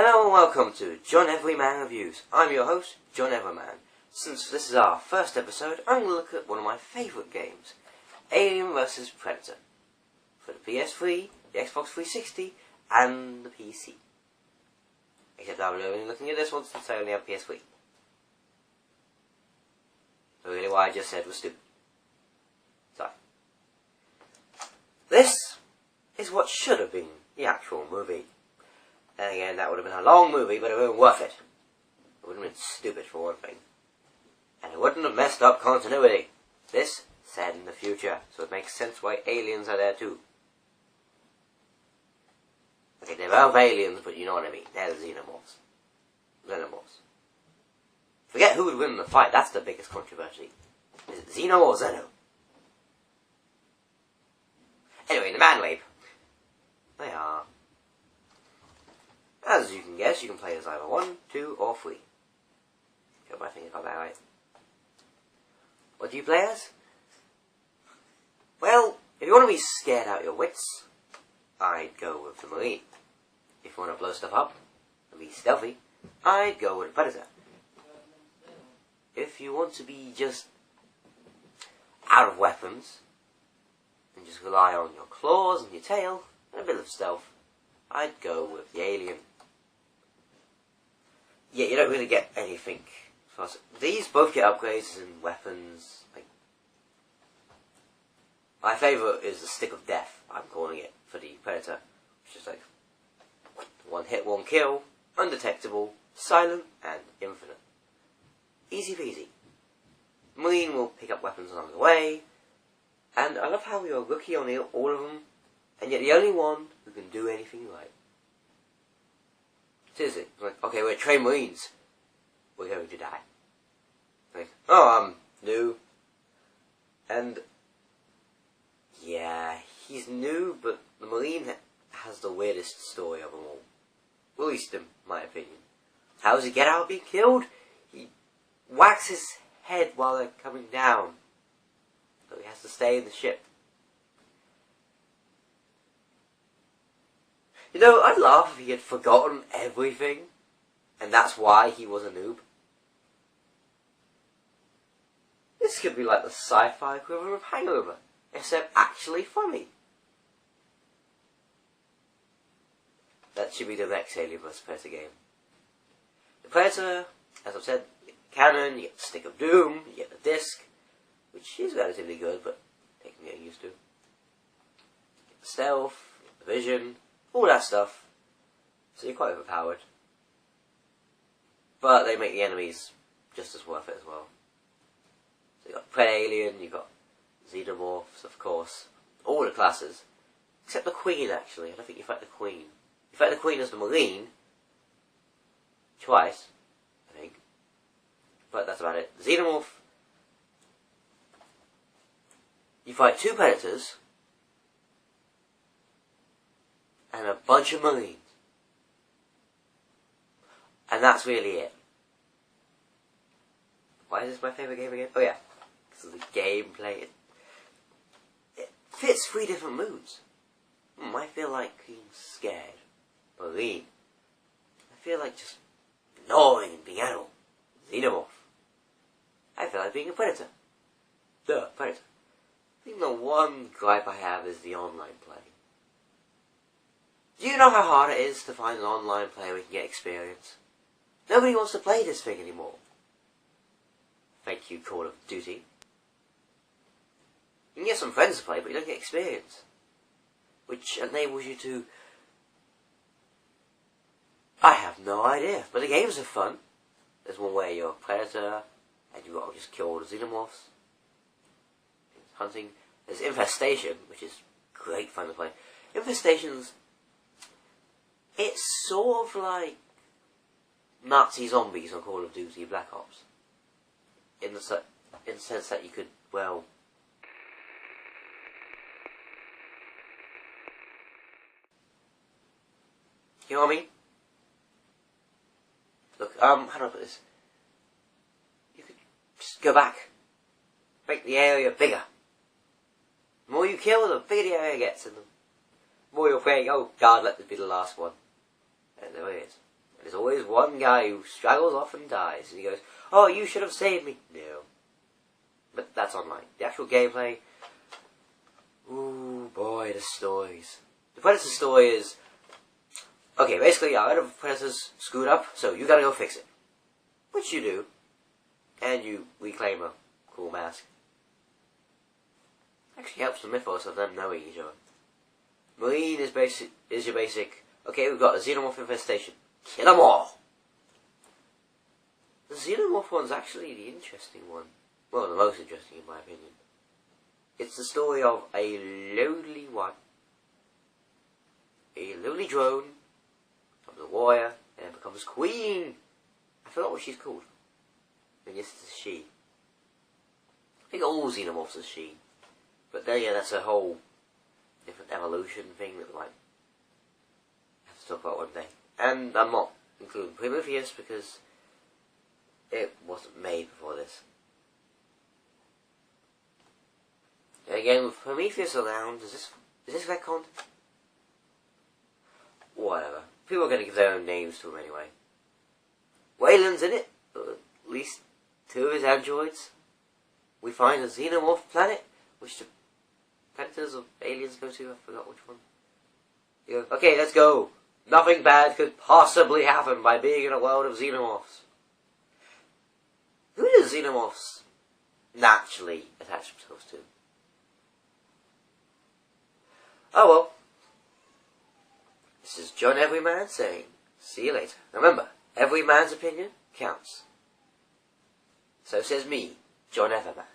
Hello and welcome to John Everman Reviews. I'm your host, John Everman. Since this is our first episode, I'm going to look at one of my favourite games, Alien vs Predator, for the PS3, the Xbox 360, and the PC. Except I'm only looking at this one since I only have PS3. So really what I just said was stupid. Sorry. This is what should have been the actual movie. And again, that would have been a long movie, but it would have been worth it. It would have been stupid for one thing. And it wouldn't have messed up continuity. This set in the future, so it makes sense why aliens are there too. Okay, they're both aliens, but you know what I mean. They're the xenomorphs. Xenomorphs. Forget who would win the fight, that's the biggest controversy. Is it Xeno or Zeno? Anyway, the man wave. They are. As you can guess, you can play as either 1, 2, or 3. Got my finger got that right. What do you play as? Well, if you want to be scared out your wits, I'd go with the Marine. If you want to blow stuff up and be stealthy, I'd go with the Predator. If you want to be just out of weapons, and just rely on your claws and your tail, and a bit of stealth, I'd go with the Alien. Yeah, you don't really get anything. These both get upgrades in weapons. Like, my favourite is the Stick of Death, I'm calling it, for the Predator. Which is like, one hit, one kill, undetectable, silent, and infinite. Easy peasy. Marine will pick up weapons along the way, and I love how you're a rookie on all of them, and yet the only one who can do anything right. Seriously, like, okay, we're trained Marines. We're going to die. Like, oh, I'm new. And, yeah, he's new, but the Marine has the weirdest story of them all. At least in my opinion. How does he get out of being killed? He whacks his head while they're coming down. So he has to stay in the ship. You know, I'd laugh if he had forgotten everything, and that's why he was a noob. This could be like the sci-fi equivalent of Hangover, except actually funny. That should be the next Alien vs Predator game. The Predator, as I've said, you get the cannon, you get the Stick of Doom, you get the disc, which is relatively good, but taking getting used to. You get the stealth, you get the vision, all that stuff. So you're quite overpowered. But they make the enemies just as worth it as well. So you've got Prey-Alien, you've got Xenomorphs, of course. All the classes. Except the Queen, actually. I don't think you fight the Queen. You fight the Queen as the Marine. Twice, I think. But that's about it. Xenomorph. You fight 2 Predators. And a bunch of Marines. And that's really it. Why is this my favourite game again? Oh yeah, because of the gameplay. It fits 3 different moods. I feel like being scared. Marine. I feel like just gnawing and being animal. Xenomorph. I feel like being a Predator. Predator. I think the one gripe I have is the online play. Do you know how hard it is to find an online player where you can get experience? Nobody wants to play this thing anymore. Thank you, Call of Duty. You can get some friends to play, but you don't get experience. Which enables you to... I have no idea, but the games are fun. There's one where you're a Predator, and you've got to just kill all the Xenomorphs. Hunting. There's Infestation, which is great fun to play. Infestation's... It's sort of like Nazi zombies on Call of Duty Black Ops. In the sense that you could, well... You know what I mean? Look, how do I put this? You could just go back. Make the area bigger. The more you kill, the bigger the area gets, and the more you're praying, oh God, let this be the last one. And there it is. there's always one guy who straggles off and dies, and he goes, "Oh, you should have saved me." No. But that's online. The actual gameplay, ooh boy, the stories. The Predator story is, okay, basically our other Predators screwed up, so you gotta go fix it. Which you do. And you reclaim a cool mask. Actually helps the mythos of them knowing each other. Marine is your basic, okay, we've got a xenomorph infestation. Kill them all! The xenomorph one's actually the interesting one. Well, the most interesting in my opinion. It's the story of a lowly one. A lowly drone becomes a warrior and becomes queen. I forgot what she's called. And yes, it's a she. I think all xenomorphs are she. But then, yeah, that's a whole different evolution thing that we might have to talk about one day. And I'm not including Prometheus because it wasn't made before this. And again, with Prometheus around, is this retconned? Whatever. People are going to give their own names to him anyway. Wayland's in it, at least 2 of his androids. We find a xenomorph planet, which the predators of aliens go to. I forgot which one. You go, okay, let's go. Nothing bad could possibly happen by being in a world of xenomorphs. Who do xenomorphs naturally attach themselves to? Oh well. This is John Everman saying, see you later. Remember, every man's opinion counts. So says me, John Everman.